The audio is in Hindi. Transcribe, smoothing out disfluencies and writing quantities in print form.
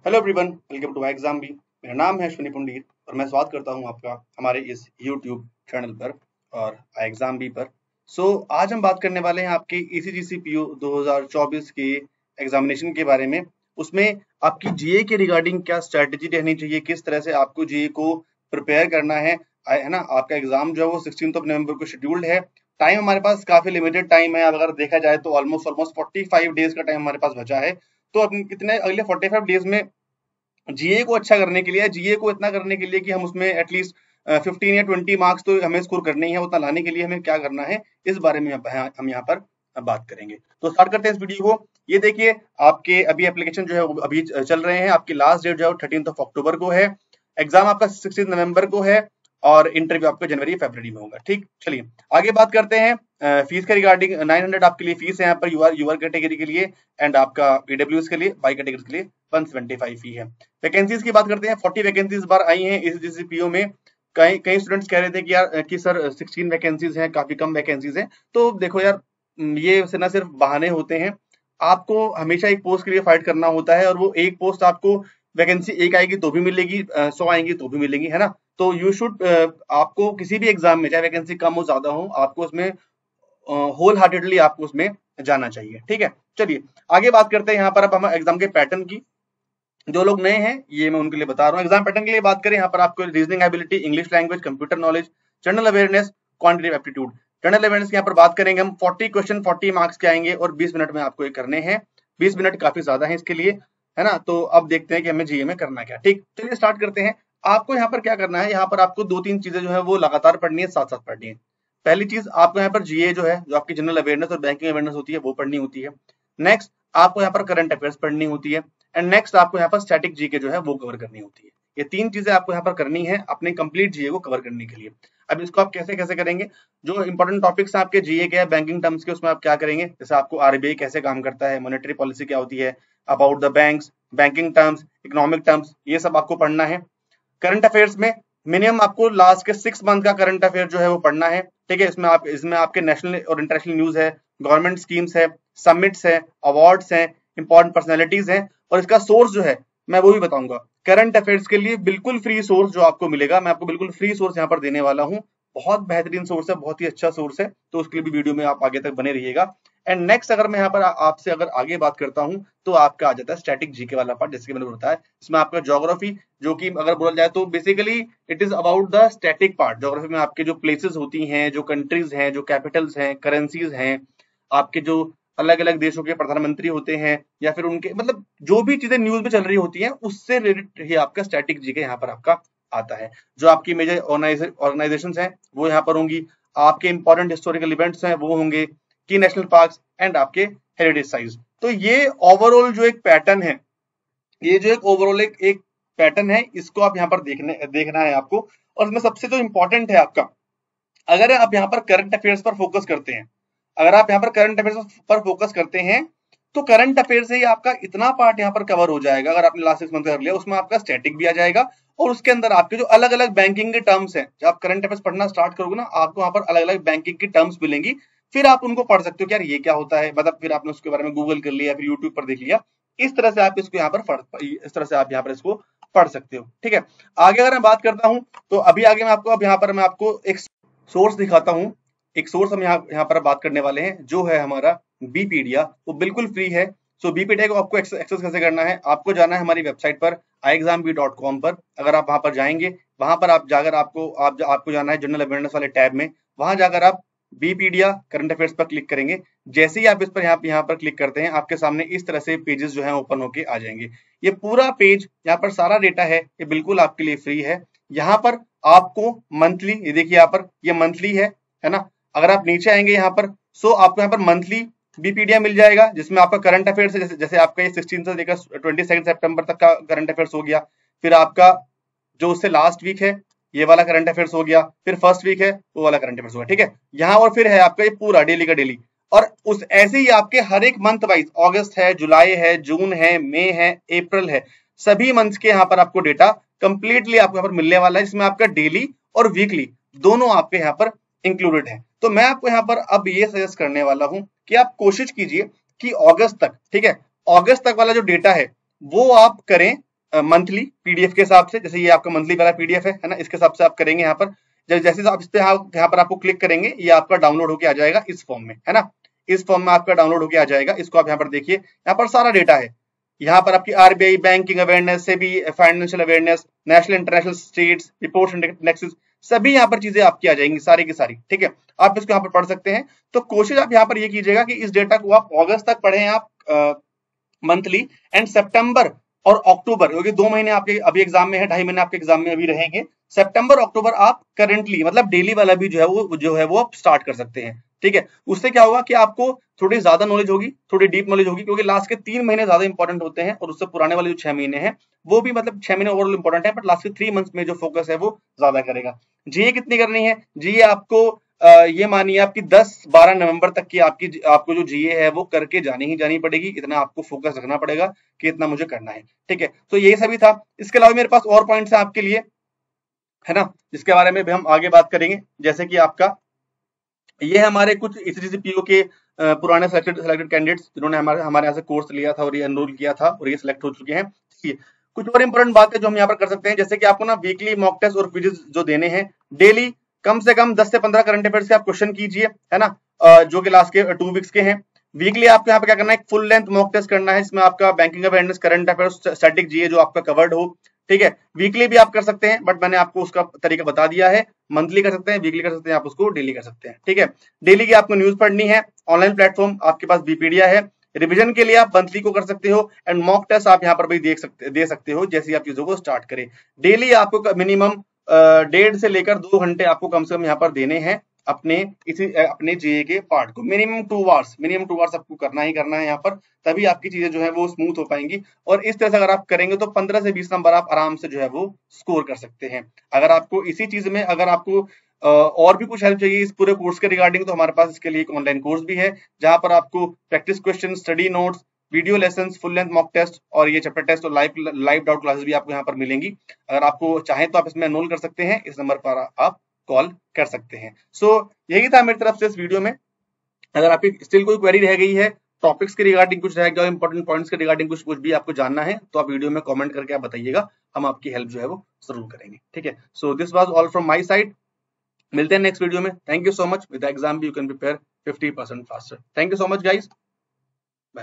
Hello everyone, welcome to exam भी। मेरा नाम है अश्विनी पंडित और मैं स्वागत करता हूं आपका हमारे इस यूट्यूब चैनल पर और एग्जाम भी पर। आज हम बात करने वाले हैं आपके ईसीजी पीओ 2024 के एग्जामिनेशन के बारे में। उसमें आपकी जीए के रिगार्डिंग क्या स्ट्रेटेजी रहनी चाहिए, किस तरह से आपको जीए को प्रिपेयर करना है ना। आपका एग्जाम जो है वो 16 नवंबर को शेड्यूल्ड है। टाइम हमारे पास काफी लिमिटेड टाइम है। अगर देखा जाए तो ऑलमोस्ट 45 डेज का टाइम हमारे पास बचा है। तो अपन कितने अगले 45 डेज में जीए को अच्छा करने के लिए, जीए को इतना करने के लिए कि हम उसमें एटलीस्ट 15 या 20 मार्क्स तो हमें स्कोर करने ही है, उतना लाने के लिए हमें क्या करना है, इस बारे में हम यहाँ पर बात करेंगे। तो स्टार्ट करते हैं इस वीडियो को। ये देखिए, आपके अभी एप्लीकेशन जो है वो अभी चल रहे हैं। आपकी लास्ट डेट जो है 13 अक्टूबर को है। एग्जाम आपका 16 नवंबर को है और इंटरव्यू आपका जनवरी फरवरी में होगा। ठीक, चलिए आगे बात करते हैं। फीस के रिगार्डिंग 900 आपके लिए फीस है यहाँ पर यूआर कैटेगरी के लिए, एंड आपका ईडब्ल्यूएस के लिए, बाई कैटेगरी के लिए 175 फी है। वैकेंसीज की बात करते हैं। 40 वैकेंसीज इस बार आई हैं इस पीओ में। कई कई स्टूडेंट्स कह रहे थे कि यार कि सर 16 वैकेंसीज हैं, काफी कम वैकेंसीज हैं। तो देखो यार, ये ना सिर्फ बहाने होते हैं। आपको हमेशा एक पोस्ट के लिए फाइट करना होता है और वो एक पोस्ट आपको वैकेंसी एक आएगी तो भी मिलेगी, 100 आएंगी तो भी मिलेगी, है ना। तो यू शुड आपको किसी भी एग्जाम में, चाहे वैकेंसी कम हो ज्यादा हो, आपको उसमें होल हार्टेडली आपको उसमें जाना चाहिए। ठीक है, चलिए आगे बात करते हैं यहाँ पर अब हम एग्जाम के पैटर्न की। जो लोग नए हैं ये मैं उनके लिए बता रहा हूँ। एग्जाम पैटर्न के लिए बात करें, यहाँ पर आपको reasoning ability, English language, computer knowledge, general awareness, quantitative aptitude. General awareness की यहाँ पर बात करेंगे हम। 40 क्वेश्चन 40 मार्क्स के आएंगे और 20 मिनट में आपको ये करने हैं। 20 मिनट काफी ज्यादा है इसके लिए, है ना। तो अब देखते हैं कि हमें जीए में करना क्या। ठीक, चलिए स्टार्ट करते हैं। आपको यहाँ पर क्या करना है, यहाँ पर आपको 2-3 चीजें जो है वो लगातार पढ़नी है, साथ साथ पढ़नी है। पहली चीज, आपको यहाँ पर जीए जो है, जो आपकी जनरल अवेयरनेस और बैंकिंग अवेयरनेस होती है, वो पढ़नी होती है। नेक्स्ट, आपको यहाँ पर करंट अफेयर्स पढ़नी होती है। एंड नेक्स्ट, आपको यहाँ पर स्टैटिक जीके जो है वो कवर करनी होती है। ये 3 चीजें आपको यहाँ पर करनी है अपने कंप्लीट जीए को कवर करने के लिए। अब इसको आप कैसे कैसे करेंगे, जो इंपॉर्टेंट टॉपिक्स आपके जीए के बैंकिंग टर्म्स के, उसमें आप क्या करेंगे, जैसे आपको आरबीआई कैसे काम करता है, मॉनेटरी पॉलिसी क्या होती है, about the banks, banking terms, economic terms, ये सब आपको पढ़ना है। करंट अफेयर्स में मिनिमम आपको लास्ट के 6 मंथ का करंट अफेयर जो है वो पढ़ना है। ठीक है, इसमें आपके नेशनल और इंटरनेशनल न्यूज है, गवर्नमेंट स्कीम्स है, समिट्स है, अवार्ड्स हैं, इंपॉर्टेंट पर्सनैलिटीज हैं। और इसका सोर्स जो है मैं वो भी बताऊंगा। करंट अफेयर्स के लिए बिल्कुल फ्री सोर्स जो आपको मिलेगा, मैं आपको बिल्कुल फ्री सोर्स यहाँ पर देने वाला हूँ। बहुत बेहतरीन सोर्स है, बहुत ही अच्छा सोर्स है। तो उसके लिए भी वीडियो में आप आगे तक बने रहिएगा। एंड नेक्स्ट, अगर मैं यहाँ पर आपसे अगर आगे बात करता हूँ तो आपका आ जाता है स्टैटिक जीके वाला पार्ट, जैसे कि मैंने बताया। इसमें आपका ज्योग्राफी, जो कि अगर बोला जाए तो basically it is about the static part. Geography में आपके जो प्लेसेस होती हैं, जो कंट्रीज हैं, जो कैपिटल्स हैं, करेंसीज हैं, आपके जो अलग अलग देशों के प्रधानमंत्री होते हैं, या फिर उनके मतलब जो भी चीजें न्यूज में चल रही होती हैं, उससे रिलेटेड ही आपका स्टैटिक जीके यहाँ पर आपका आता है। जो आपकी मेजर ऑर्गेनाइजेशंस हैं वो यहाँ पर होंगी, आपके इंपॉर्टेंट हिस्टोरिकल इवेंट्स हैं वो होंगे, की नेशनल पार्क्स एंड आपके हेरिटेज साइट्स। तो ये ओवरऑल जो एक पैटर्न है, ये जो एक ओवरऑल एक पैटर्न है, इसको आप यहाँ पर देखना है आपको। और इसमें सबसे जो इंपॉर्टेंट है आपका, अगर आप यहाँ पर करंट अफेयर्स पर फोकस करते हैं, अगर आप यहाँ पर करंट अफेयर्स पर फोकस करते हैं, तो करंट अफेयर से ही आपका इतना पार्ट यहाँ पर कवर हो जाएगा। अगर आपने लास्ट 6 मंथ कर लिया, उसमें आपका स्टैटिक भी आ जाएगा और उसके अंदर आपके जो अलग अलग बैंकिंग के टर्म्स हैं, जब आप करंट अफेयर्स पढ़ना स्टार्ट करोगे ना, आपको वहां पर अलग अलग बैंकिंग की टर्म्स मिलेंगी। फिर आप उनको पढ़ सकते हो कि यार ये क्या होता है, मतलब फिर आपने उसके बारे में गूगल कर लिया, फिर यूट्यूब पर देख लिया। इस तरह से आप इसको यहाँ पर इस तरह से आप यहाँ पर इसको पढ़ सकते हो। ठीक है, आगे अगर मैं बात करता हूँ तो अभी आगे मैं आपको, अब यहाँ पर मैं आपको एक सोर्स दिखाता हूँ। एक सोर्स हम यहाँ पर बात करने वाले हैं, जो है हमारा बीपीडिया। वो बिल्कुल फ्री है। सो बीपीडिया को आपको एक्सेस कैसे करना है, आपको जाना है हमारी वेबसाइट पर iexambee.com पर। अगर आप वहां पर जाएंगे, वहां पर आप जाकर आपको जाना है जनरल अवेयरनेस वाले टैब में। वहां जाकर आप बीपीडिया करंट अफेयर्स पर क्लिक करेंगे। जैसे ही आप इस पर यहाँ पर क्लिक करते हैं, आपके सामने इस तरह से पेजेस जो है ओपन होके आ जाएंगे। ये पूरा पेज, यहाँ पर सारा डेटा है, ये बिल्कुल आपके लिए फ्री है। यहाँ पर आपको मंथली, ये देखिए यहाँ पर ये मंथली है ना। अगर आप नीचे आएंगे यहाँ पर, सो आपको यहाँ पर मंथली बीपीडिया मिल जाएगा, जिसमें आपका करंट अफेयर्स है। जैसे आपका ये 16 से लेकर 22 सितंबर तक का करंट अफेयर्स हो गया। फिर आपका जो उससे लास्ट वीक है, ये वाला करंट अफेयर्स हो गया। फिर फर्स्ट वीक है, वो वाला करंट अफेयर्स होगा। ठीक है, यहाँ और फिर है आपका ये पूरा डेली का डेली। और उस ऐसे ही आपके हर एक मंथ वाइज, अगस्त है, जुलाई है, जून है, मई है, अप्रैल है, सभी मंथ के यहाँ पर आपको डेटा कंप्लीटली आपको यहाँ पर मिलने वाला है, जिसमें आपका डेली और वीकली दोनों आपके यहाँ पर इंक्लूडेड है। तो मैं आपको यहाँ पर अब ये सजेस्ट करने वाला हूं कि आप कोशिश कीजिए कि अगस्त तक, ठीक है, अगस्त तक वाला जो डेटा है वो आप करें, मंथली पीडीएफ के हिसाब से, जैसे ये आपका मंथली वाला पीडीएफ है ना, इसके हिसाब से आप करेंगे। यहाँ पर जैसे आप इस पे यहाँ पर आपको क्लिक करेंगे, ये आपका डाउनलोड होके आ जाएगा इस फॉर्म में, है ना, इस फॉर्म में आपका डाउनलोड होके आ जाएगा। इसको आप यहाँ पर देखिए, यहाँ पर सारा डेटा है। यहाँ पर आपकी आरबीआई बैंकिंग अवेयरनेस से भी financial awareness, national international states reports and indexes, सभी यहाँ पर चीजें आपकी आ जाएंगी सारी की सारी, ठीक है। आप इसको यहाँ पर पढ़ सकते हैं। तो कोशिश आप यहाँ पर ये कीजिएगा कि इस डेटा को आप अगस्त तक पढ़ें आप मंथली, एंड सितंबर और अक्टूबर, क्योंकि 2 महीने आपके अभी एग्जाम में है, 2.5 महीने आपके एग्जाम में अभी रहेंगे। सितंबर अक्टूबर आप करंटली मतलब डेली वाला भी जो है वो आप स्टार्ट कर सकते हैं, ठीक है। उससे क्या होगा कि आपको थोड़ी ज्यादा नॉलेज होगी, थोड़ी डीप नॉलेज होगी, क्योंकि लास्ट के 3 महीने ज्यादा इंपॉर्टेंट होते हैं और उससे पुराने वाले जो 6 महीने हैं वो भी मतलब 6 महीने ओवरऑल इंपॉर्टेंट है, बट लास्ट के 3 मंथ्स में जो फोकस है वो ज्यादा करेगा। जीए कितनी करनी है? जीए आपको ये मानिए आपकी 10-12 नवंबर तक की आपको जो जीए है वो करके जानी ही जानी पड़ेगी। इतना आपको फोकस रखना पड़ेगा कि इतना मुझे करना है, ठीक है। तो यही सभी था। इसके अलावा मेरे पास और पॉइंट्स है आपके लिए, है ना, जिसके बारे में भी हम आगे बात करेंगे। जैसे कि आपका ये हमारे कुछ ईसीजीसी के पुराने सिलेक्टेड कैंडिडेट्स जिन्होंने हमारे यहाँ से कोर्स लिया था और ये एनरोल किया था और ये सिलेक्ट हो चुके हैं। ठीक है, कुछ और इंपॉर्टेंट बातें जो हम यहाँ पर कर सकते हैं, जैसे कि आपको ना वीकली मॉक टेस्ट और क्विज़ जो देने हैं, डेली कम से कम 10 से 15 करंट अफेयर्स के आप क्वेश्चन कीजिए, है ना, जो कि लास्ट के 2 वीक्स के हैं। वीकली आपको यहाँ पे क्या करना है, एक फुल लेंथ मॉक टेस्ट करना है, इसमें आपका banking awareness, current affairs, static GA जो आपका कवर्ड हो, ठीक है। वीकली भी आप कर सकते हैं, बट मैंने आपको उसका तरीका बता दिया है। मंथली कर सकते हैं, वीकली कर सकते हैं, आप उसको डेली कर सकते हैं, ठीक है। डेली की आपको न्यूज पढ़नी है, ऑनलाइन प्लेटफॉर्म आपके पास बीपीडिया है। रिवीजन के लिए आप मंथली को कर सकते हो, एंड मॉक टेस्ट आप यहाँ पर भी दे सकते हो जैसे आप चीजों को स्टार्ट करें। डेली आपको मिनिमम 1.5 से लेकर 2 घंटे आपको कम से कम यहाँ पर देने हैं अपने जीए के पार्ट को। मिनिमम 2 आवर्स आपको करना ही करना है यहाँ पर, तभी आपकी चीजें जो है वो स्मूथ हो पाएंगी। और इस तरह से अगर आप करेंगे तो 15 से 20 नंबर आप आराम से जो है वो स्कोर कर सकते हैं। अगर आपको इसी चीज में अगर आपको और भी कुछ हेल्प चाहिए इस पूरे कोर्स के रिगार्डिंग, तो हमारे पास इसके लिए एक ऑनलाइन कोर्स भी है, जहां पर आपको practice question, study notes, video lessons, full length mock test और ये चैप्टर टेस्ट और लाइव डाउट क्लासेस भी आपको यहाँ पर मिलेंगी। अगर आपको चाहें तो आप इसमें एनरोल कर सकते हैं, इस नंबर पर आप कॉल कर सकते हैं। सो यही था मेरी तरफ से इस वीडियो में। अगर आपकी स्टिल कोई क्वेरी रह गई है, टॉपिक्स के रिगार्डिंग कुछ रह गया, इंपॉर्टेंट पॉइंट्स के रिगार्डिंग कुछ भी आपको जानना है, तो आप वीडियो में कमेंट करके आप बताइएगा, हम आपकी हेल्प जो है वो जरूर करेंगे, ठीक है। So this was all from my side. मिलते हैं नेक्स्ट वीडियो में। Thank you so much. With exam भी you can prepare 50% faster. Thank you so much guys.